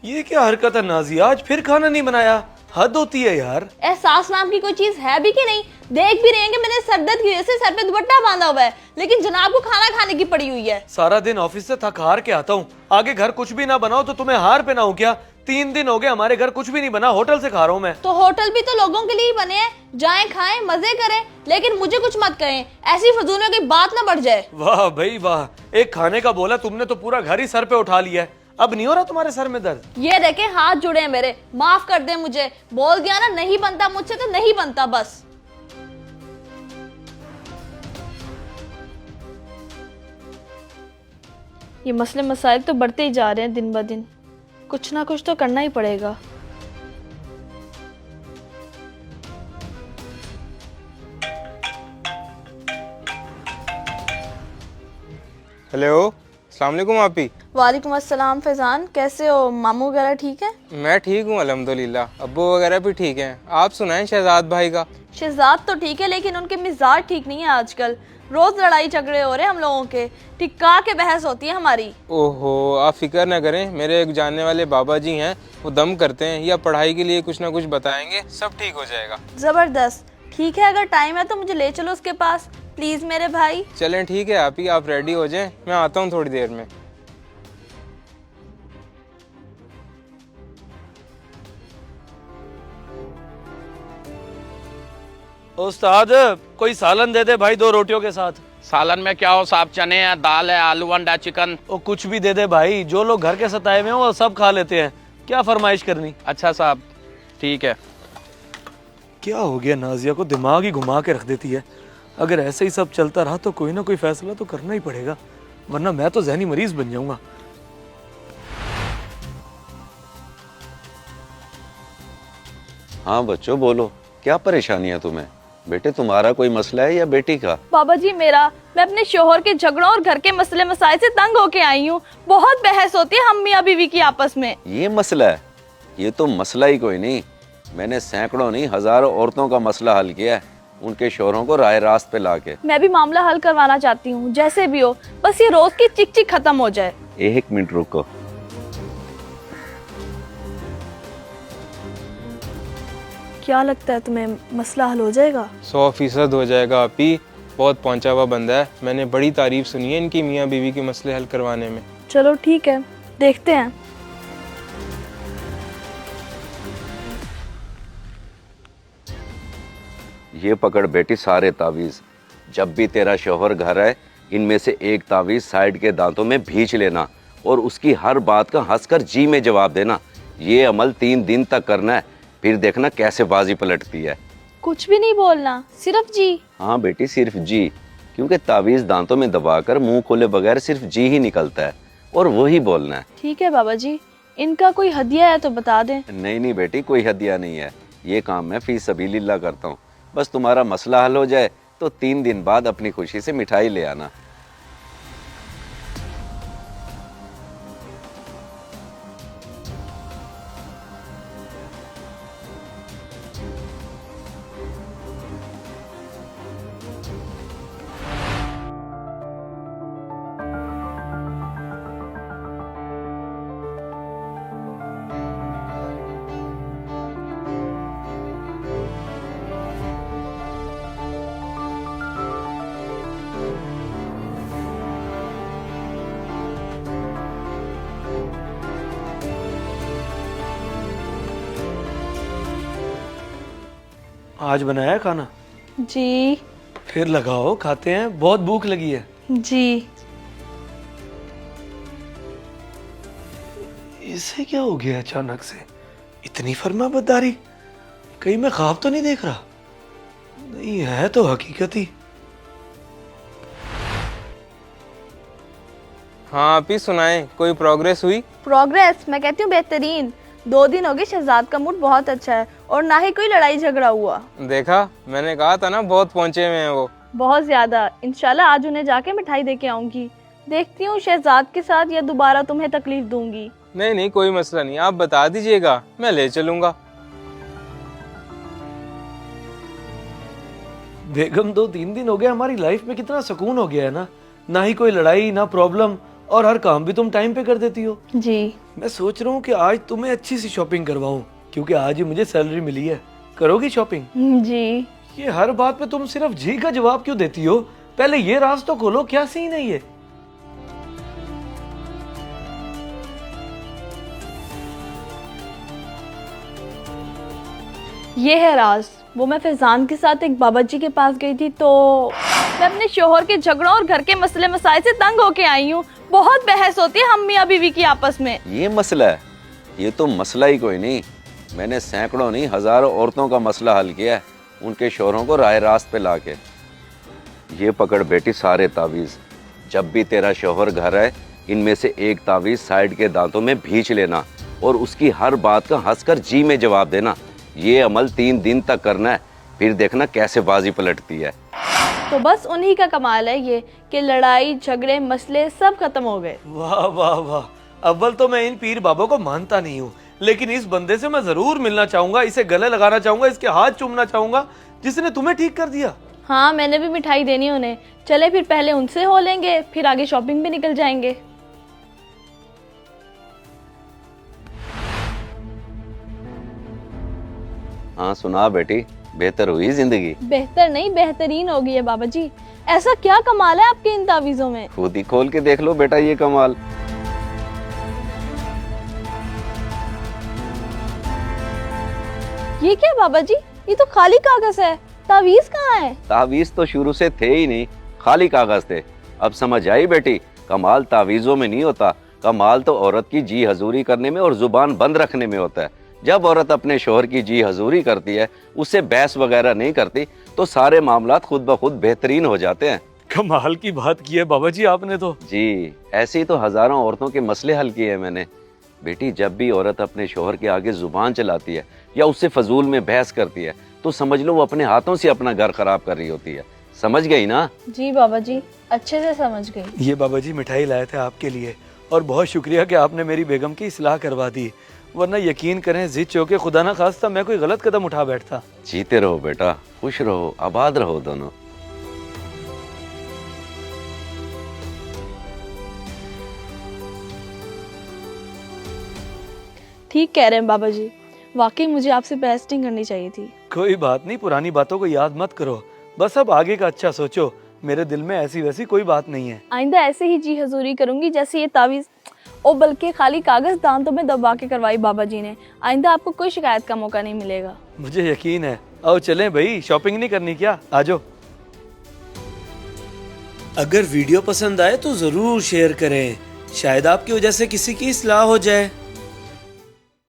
ये क्या हरकत है नाजिया, आज फिर खाना नहीं बनाया? हद होती है यार। एहसास नाम की कोई चीज है भी कि नहीं? देख भी रहे हैं कि मैंने सर दर्द की वजह से सर पे दुपट्टा बांधा हुआ है, लेकिन जनाब को खाना खाने की पड़ी हुई है। सारा दिन ऑफिस से थक हार के आता हूँ, आगे घर कुछ भी ना बनाओ तो तुम्हें हार पे ना हो क्या? 3 दिन हो गए हमारे घर कुछ भी नहीं बना, होटल से खा रहा हूँ मैं। तो होटल भी तो लोगों के लिए ही बने हैं, जाएं खाएं मजे करें, लेकिन मुझे कुछ मत कहें, ऐसी फजूलों की बात ना बढ़ जाए। वाह भाई वाह, एक खाने का बोला तुमने तो पूरा घर ही सर पे उठा लिया है। अब नहीं हो रहा तुम्हारे सर में दर्द? ये देखे हाथ जुड़े हैं मेरे, माफ कर दे मुझे। बोल दिया ना, नहीं बनता मुझसे तो नहीं बनता बस। ये मसले मसाइल तो बढ़ते ही जा रहे हैं दिन ब दिन, कुछ ना कुछ तो करना ही पड़ेगा। हेलो, अस्सलाम वालेकुम आपी। वालेकुम अस्सलाम फैजान, कैसे हो? मामू वगैरह ठीक है? मैं ठीक हूँ अल्हम्दुलिल्लाह, अब्बू वगैरह भी ठीक हैं। आप सुनाएं शहजाद भाई का। शहजाद तो ठीक है, लेकिन उनके मिजाज ठीक नहीं है आजकल। रोज लड़ाई झगड़े हो रहे हैं हम लोगों के, टिक्का के बहस होती है हमारी। ओहो, आप फिक्र न करें, मेरे एक जानने वाले बाबा जी हैं, वो दम करते हैं या पढ़ाई के लिए कुछ ना कुछ बताएंगे, सब ठीक हो जाएगा। जबरदस्त, ठीक है, अगर टाइम है तो मुझे ले चलो उसके पास प्लीज मेरे भाई। चलें ठीक है आपी, आप रेडी हो जाएं, मैं आता हूँ थोड़ी देर में। उस्ताद कोई सालन दे दे भाई, 2 रोटियों के साथ। सालन में क्या हो साहब? चने हैं, दाल है, आलू अंडा चिकन। वो कुछ भी दे दे भाई, जो लोग घर के सताए हुए हैं वो सब खा लेते हैं, क्या फरमाइश करनी। अच्छा साहब ठीक है। क्या हो गया नाजिया को, दिमाग ही घुमा के रख देती है। अगर ऐसे ही सब चलता रहा तो कोई ना कोई फैसला तो करना ही पड़ेगा, वरना मैं तो जहनी मरीज बन जाऊंगा। हाँ बच्चों बोलो, क्या परेशानी है तुम्हें? बेटे तुम्हारा कोई मसला है या बेटी का? बाबा जी मेरा, मैं अपने शोहर के झगड़ों और घर के मसले मसाइल से तंग होके आई हूँ। बहुत बहस होती है हम मियाँ बीवी की आपस में। ये मसला है? ये तो मसला ही कोई नहीं, मैंने सैकड़ों नहीं हजारों औरतों का मसला हल किया है, उनके शोहरों को राय रास्त पे लाके। मैं भी मामला हल करवाना चाहती हूँ, जैसे भी हो, बस ये रोज की चिक चिक खत्म हो जाए। 1 मिनट रुको। क्या लगता है तुम्हें, मसला हल हो जाएगा? 100% हो जाएगा आपी, बहुत पहुँचा हुआ बंदा है, मैंने बड़ी तारीफ सुनी है इनकी मियाँ बीवी के मसले हल करवाने में। चलो ठीक है, देखते हैं। ये पकड़ बेटी सारे तावीज, जब भी तेरा शोहर घर आए इनमें से एक तावीज साइड के दांतों में भींच लेना और उसकी हर बात का हंसकर जी में जवाब देना। ये अमल 3 दिन तक करना है, फिर देखना कैसे बाजी पलटती है। कुछ भी नहीं बोलना, सिर्फ जी। हाँ बेटी सिर्फ जी, क्योंकि तावीज दांतों में दबाकर मुंह खोले बगैर सिर्फ जी ही निकलता है और वही बोलना है। ठीक है बाबा जी, इनका कोई हदिया है तो बता दें। नहीं नहीं बेटी, कोई हदिया नहीं है, ये काम मैं फी सबीलिल्लाह करता हूँ। बस तुम्हारा मसला हल हो जाए तो 3 दिन बाद अपनी खुशी से मिठाई ले आना। आज बनाया है खाना? जी। फिर लगाओ, खाते हैं, बहुत भूख लगी है। जी। इसे क्या हो गया अचानक से, इतनी फरमाबरदारी? कहीं मैं ख्वाब तो नहीं देख रहा? नहीं है तो हकीकत ही। हाँ आपी सुनाएं, कोई प्रोग्रेस हुई? प्रोग्रेस? मैं कहती हूँ बेहतरीन। 2 दिन हो गए, शहजाद का मूड बहुत अच्छा है और ना ही कोई लड़ाई झगड़ा हुआ। देखा, मैंने कहा था ना बहुत पहुँचे हुए हैं वो। बहुत ज्यादा। इंशाल्लाह आज उन्हें जाके मिठाई दे के आऊंगी। देखती हूँ शहजाद के साथ या दोबारा तुम्हें तकलीफ दूंगी। नहीं नहीं कोई मसला नहीं, आप बता दीजिएगा, मैं ले चलूंगा। बेगम 2-3 दिन हो गए, हमारी लाइफ में कितना सुकून हो गया है ना ही कोई लड़ाई ना प्रॉब्लम, और हर काम भी तुम टाइम पे कर देती हो। जी। मैं सोच रहा हूँ कि आज तुम्हें अच्छी सी शॉपिंग करवाऊं, क्योंकि आज ही मुझे सैलरी मिली है। करोगी शॉपिंग? जी। ये हर बात पे तुम सिर्फ जी का जवाब क्यों देती हो? पहले ये राज तो खोलो, क्या सीन है ये? ये है राज। वो मैं फैजान के साथ एक बाबा जी के पास गई थी, तो मैं अपने शोहर के झगड़ों और घर के मसले मसाइल से तंग होके आई हूँ। बहुत बहस होती है हम मियाँ बीवी की आपस में। ये मसला है? ये तो मसला ही कोई नहीं। मैंने सैकड़ों नहीं हजारों औरतों का मसला हल किया है, उनके शोहरों को राह रास्त पे लाके। ये पकड़ बेटी सारे तावीज़। जब भी तेरा शोहर घर आए, इनमें से एक तावीज़ साइड के दांतों में भींच लेना और उसकी हर बात का हंसकर जी में जवाब देना। ये अमल 3 दिन तक करना है, फिर देखना कैसे बाजी पलटती है। तो बस उन्हीं का कमाल है ये कि लड़ाई झगड़े मसले सब खत्म हो गए। वाह वाह वाह। अव्वल तो मैं इन पीर बाबों को मानता नहीं हूँ, लेकिन इस बंदे से मैं जरूर मिलना चाहूंगा, इसे गले लगाना चाहूंगा, इसके हाथ चूमना चाहूंगा जिसने तुम्हें ठीक कर दिया। हाँ, मैंने भी मिठाई देनी उन्हें। चले फिर पहले उनसे हो लेंगे, फिर आगे शॉपिंग भी निकल जाएंगे। हाँ सुना बेटी, बेहतर हुई जिंदगी? बेहतर नहीं, बेहतरीन हो गई है बाबा जी। ऐसा क्या कमाल है आपके इन तावीज़ों में? खुद ही खोल के देख लो बेटा ये कमाल। ये क्या बाबा जी? ये तो खाली कागज है, तावीज़ कहाँ है? तावीज़ तो शुरू से थे ही नहीं, खाली कागज थे। अब समझ आई बेटी, कमाल तावीज़ों में नहीं होता, कमाल तो औरत की जी हजूरी करने में और जुबान बंद रखने में होता है। जब औरत अपने शोहर की जी हजूरी करती है, उससे बहस वगैरह नहीं करती, तो सारे मामलात खुद ब खुद बेहतरीन हो जाते हैं। कमाल की बात की है बाबा जी आपने तो। जी, ऐसे ही तो हजारों औरतों के मसले हल किए हैं मैंने। बेटी, जब भी औरत अपने शोहर के आगे जुबान चलाती है या उससे फजूल में बहस करती है, तो समझ लो वो अपने हाथों से अपना घर खराब कर रही होती है। समझ गई ना? जी बाबा जी, अच्छे से समझ गई। ये बाबा जी मिठाई लाए थे आपके लिए, और बहुत शुक्रिया कि आपने मेरी बेगम की इस्लाह करवा दी, वरना यकीन करें जिद चौके खुदा ना खास्ता मैं कोई गलत कदम उठा बैठता। जीते रहो बेटा, खुश रहो, आबाद रहो दोनों। ठीक कह रहे हैं बाबा जी, वाकई मुझे आपसे बहस नहीं करनी चाहिए थी। कोई बात नहीं, पुरानी बातों को याद मत करो, बस अब आगे का अच्छा सोचो। मेरे दिल में ऐसी वैसी कोई बात नहीं है। आइंदा ऐसे ही जी हजूरी करूंगी जैसे ये तावीज़, ओ बल्कि खाली कागज दांतों में दबा के करवाई बाबा जी ने। आइंदा आपको कोई शिकायत का मौका नहीं मिलेगा। मुझे यकीन है। आओ चलें भाई, शॉपिंग नहीं करनी क्या? आजो। अगर वीडियो पसंद आए तो जरूर शेयर करें, शायद आपकी वजह से किसी की इस्लाह हो जाए।